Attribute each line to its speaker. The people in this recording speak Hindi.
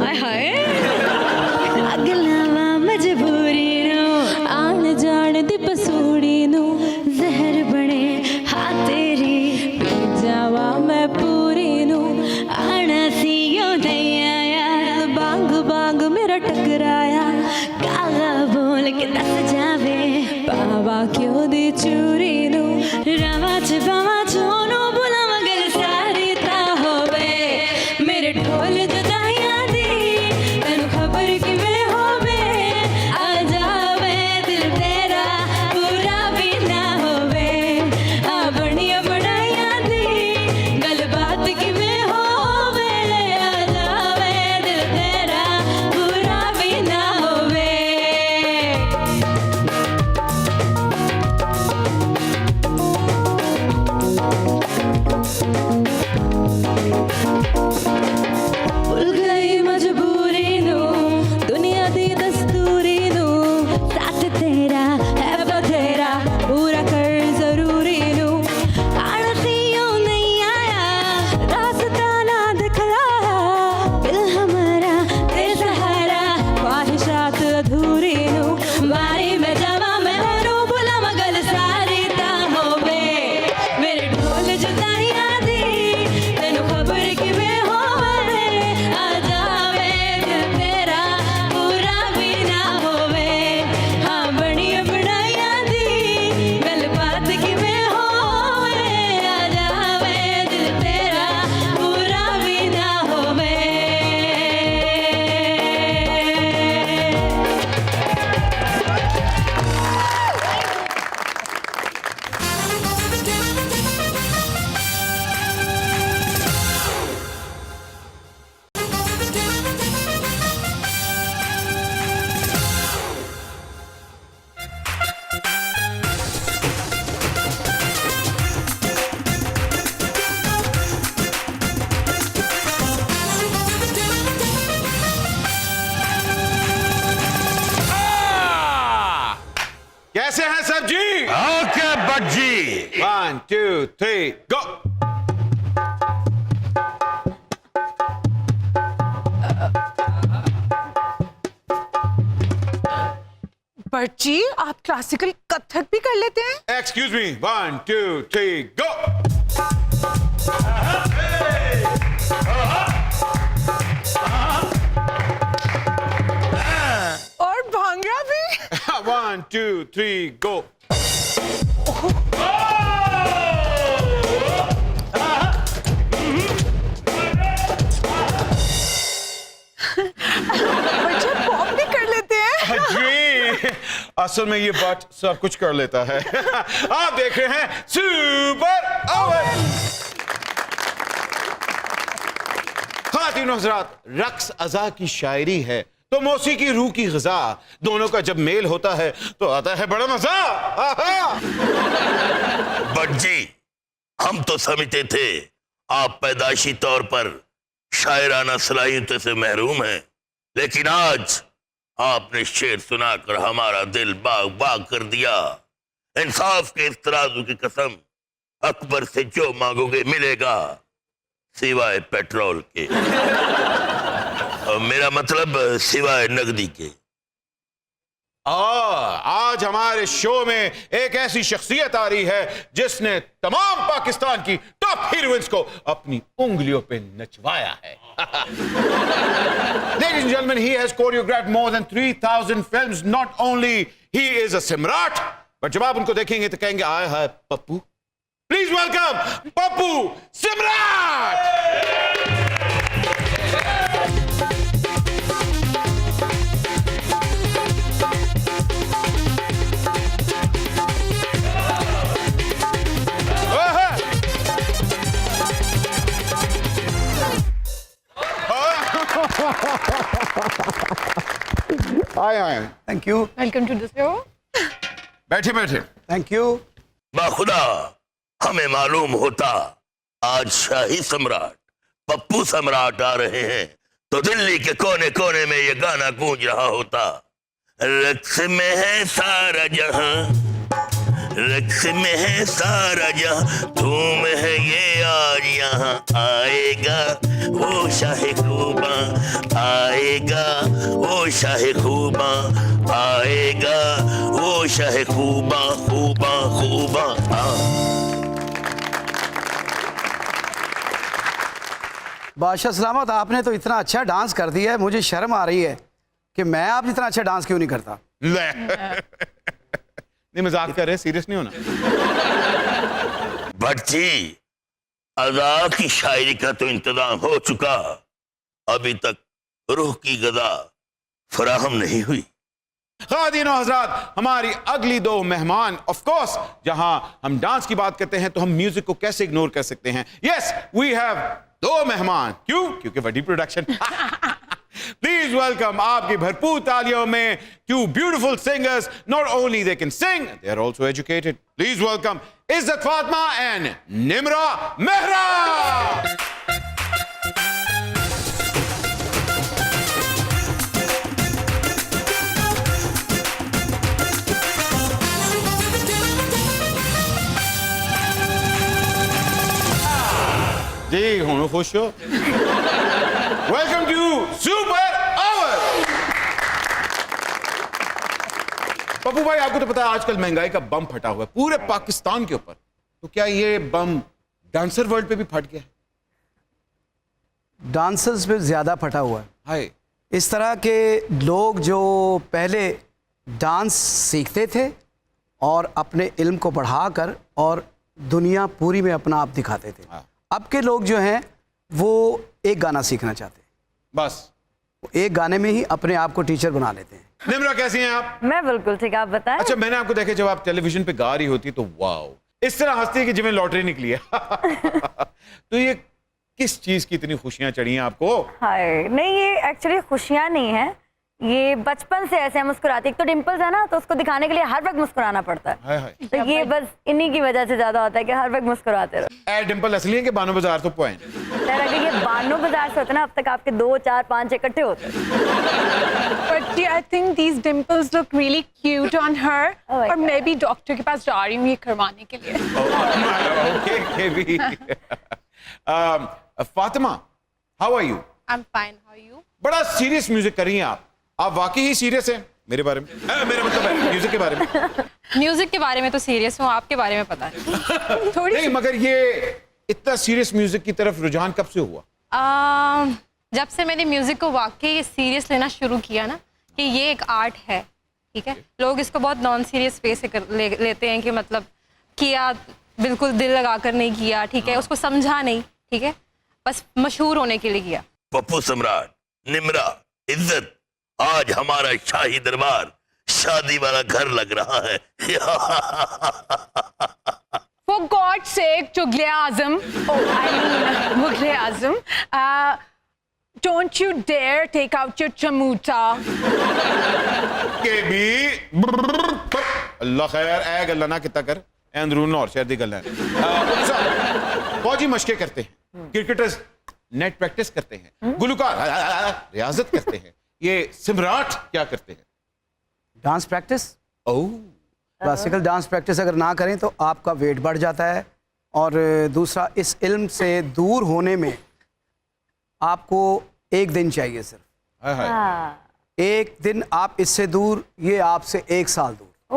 Speaker 1: हाय हाय अगलावा मजबूरी नो आन जान दी पसूड़ी नो जहर बने हाँ तेरी पी जावा मैं पूरी नो आना सीयो नहीं आया बांग बांग मेरा टकराया काला बोल के दस जावे बाबा क्यों दी चूरी नो रावा छपावा छोनो बुला मगर सारी ता होवे मेरे ढोल जुदाइयां दी तैनू खबर किवें होवे आ जावे दिल तेरा पूरा भी ना होवे आ बड़िया बड़ाइयां दी गल बात किवें होवे आ जावे दिल तेरा पूरा भी ना होवे भूल गई मजबूरी नो दुनिया दी दस्तूरी नो साथ तेरा है बथेरा पूरा कर जरूरी नो आड़तियों नहीं आया रास्ता ना दिखलाया दिल हमारा तेरे सहारा ख्वाहिशात अधूरी नो मारी में जावा मैं रो बुला मगल सारी ता होवे मेरे ढोल जुदाइयां दी तैनू खबर किवें होवे आ जावे दिल तेरा पूरा भी ना होवे हाँ बड़िया बड़ाइयां दी गल बात किवें होवे आ जावे दिल तेरा पूरा भी ना होवे
Speaker 2: कैसे हैं सब जी?
Speaker 3: ओके बज्जी।
Speaker 2: 1 2 3 गो।
Speaker 4: बच्ची आप क्लासिकल कथक भी कर लेते हैं?
Speaker 2: एक्सक्यूज मी 1 2 3 गो।
Speaker 4: और भांगड़ा भी?
Speaker 2: 1 2 3 गो।
Speaker 4: बच्चे पॉप भी कर लेते हैं?
Speaker 2: जी असल में ये बात सब कुछ कर लेता है। आप देख रहे हैं सुपर ओवर। ख़वातीन हज़रात, रक्स अज़ा की शायरी है तो मौसीकी रूह की ग़िज़ा, दोनों का जब मेल होता है तो आता है बड़ा मजा।
Speaker 3: बज्जी, हम तो समझते थे आप पैदाइशी तौर पर शायराना सलाहियतों से महरूम हैं, लेकिन आज आपने शेर सुनाकर हमारा दिल बाग बाग कर दिया। इंसाफ के इस तराजू की कसम, अकबर से जो मांगोगे मिलेगा सिवाय पेट्रोल के। और मेरा मतलब सिवाय नकदी के।
Speaker 2: आज हमारे शो में एक ऐसी शख्सियत आ रही है जिसने तमाम पाकिस्तान की टॉप हीरोइंस को अपनी उंगलियों पे नचवाया है। Ladies and gentlemen, he has choreographed more than 3,000 films. Not only he is a सम्राट, but जब आप उनको देखेंगे तो कहेंगे आय हाय पप्पू। Please welcome Pappu Samrat. आए
Speaker 5: thank you
Speaker 4: welcome to the show.
Speaker 2: बैठे बैठे।
Speaker 5: Thank you.
Speaker 3: बाखुदा हमें मालूम होता आज शाही सम्राट पप्पू सम्राट आ रहे हैं तो दिल्ली के कोने कोने में ये गाना गूंज रहा होता। रक्स में है सारा जहां, रक्स में है सारा जहां, धूम है ये आज यहाँ आएगा वो शाहे खूबा, आएगा वो शाहे खूबा, आएगा वो शाहे खूबा, खूबा खूबा।
Speaker 5: बादशाह सलामत, आपने तो इतना अच्छा डांस कर दिया है, मुझे शर्म आ रही है कि मैं आप इतना अच्छा डांस क्यों नहीं करता।
Speaker 2: ले नहीं, मजाक कर रहे, सीरियस नहीं होना।
Speaker 3: भट्ट जी, अदा की शायरी का तो इंतजाम हो चुका, अभी तक रूह की गदा फराहम नहीं हुई।
Speaker 2: खादीनो हजरात, हमारी अगली दो मेहमान, ऑफ कोर्स जहां हम डांस की बात करते हैं तो हम म्यूजिक को कैसे इग्नोर कर सकते हैं। यस, वी हैव दो मेहमान। क्यों? क्योंकि बड़ी प्रोडक्शन। प्लीज वेलकम आपकी भरपूर तालियों में two beautiful singers. Not only they can sing, they are also educated. Please welcome Izzat Fatima and Nimra Mehra. जी हूं खुश हो। Welcome to super hour. Pappu भाई, आपको तो पता है आजकल महंगाई का बम फटा हुआ है पूरे पाकिस्तान के ऊपर, तो क्या ये बम डांसर वर्ल्ड पे भी फट गया है?
Speaker 5: डांसर्स पे ज़्यादा फटा हुआ है।
Speaker 2: हाय,
Speaker 5: इस तरह के लोग जो पहले डांस सीखते थे और अपने इल्म को बढ़ाकर और दुनिया पूरी में अपना आप दिखाते थे,
Speaker 2: हाँ।
Speaker 5: अब के लोग जो हैं वो एक गाना सीखना चाहते हैं,
Speaker 2: बस
Speaker 5: वो एक गाने में ही अपने आप को टीचर बना लेते हैं।
Speaker 2: निम्रा कैसी हैं आप?
Speaker 1: मैं बिल्कुल ठीक, आप बताएं।
Speaker 2: अच्छा, मैंने आपको देखे जब आप टेलीविजन पे गा रही होती तो वाओ, इस तरह हंसती है कि जिਵੇਂ लॉटरी निकली है। तो ये किस चीज की इतनी खुशियां चढ़ी हैं आपको?
Speaker 1: हाय, नहीं ये एक्चुअली खुशियां नहीं है, ये बचपन से ऐसे मुस्कुराती। एक तो डिम्पल्स है ना, तो उसको दिखाने के लिए हर वक्त मुस्कुराना पड़ता है।
Speaker 2: हाय हाय।
Speaker 1: तो ये बस इन्हीं की वजह से ज्यादा होता है कि हर वक्त मुस्कुराते रहो।
Speaker 2: ए डिम्पल असली है कि बानो बाजार तो पॉइंट?
Speaker 1: खैर, अगर ये बानो बाजार से होता ना, अब तक आपके 2, 4, 5 इकट्ठे होते।
Speaker 4: But I think these dimples look really cute on her.
Speaker 1: Oh my
Speaker 4: और
Speaker 1: God.
Speaker 4: मैं भी डॉक्टर के पास जा रही हूँ ये करवाने के लिए।
Speaker 2: ओके भी। Fatima, how are you?
Speaker 6: I'm fine. How are you?
Speaker 2: बड़ा सीरियस म्यूजिक कर रही हैं आप वाकई ही सीरियस हैं मेरे बारे में, मेरा मतलब है म्यूजिक के बारे में।
Speaker 6: म्यूजिक के बारे में तो सीरियस हूँ, आपके बारे में पता नहीं।
Speaker 4: थोड़ी
Speaker 2: नहीं, मगर ये इतना सीरियस म्यूजिक की तरफ रुझान कब से हुआ?
Speaker 6: जब से मैंने म्यूजिक को वाकई सीरियस लेना शुरू किया ना, कि ये एक आर्ट है, ठीक है, लोग इसको बहुत नॉन सीरियस वे से लेते हैं कि मतलब किया बिल्कुल दिल लगाकर नहीं किया, ठीक है, उसको समझा नहीं, ठीक है, बस मशहूर होने के लिए किया।
Speaker 3: पप्पू सम्राट, निम्रा, इज्जत, आज हमारा शाही दरबार शादी वाला घर लग रहा है।
Speaker 4: For God's sake, Mughal-e-Azam, Mughal-e-Azam, don't you dare take out your chamuta.
Speaker 2: के भी अल्लाह खैर ऐ गल्ला ना कितना कर अंदरून और शहर दी गल्ला फौजी मशके करते हैं, क्रिकेटर्स नेट प्रैक्टिस करते हैं, गुलकार रियाजत करते हैं, ये सिमराट क्या करते हैं?
Speaker 5: डांस प्रैक्टिस,
Speaker 2: ओह,
Speaker 5: क्लासिकल डांस प्रैक्टिस अगर ना करें तो आपका वेट बढ़ जाता है, और दूसरा इस इल्म से दूर होने में आपको एक दिन चाहिए सिर्फ।
Speaker 2: हाय हाय।
Speaker 1: हाँ,
Speaker 5: एक दिन आप इससे दूर, ये आपसे 1 साल दूर।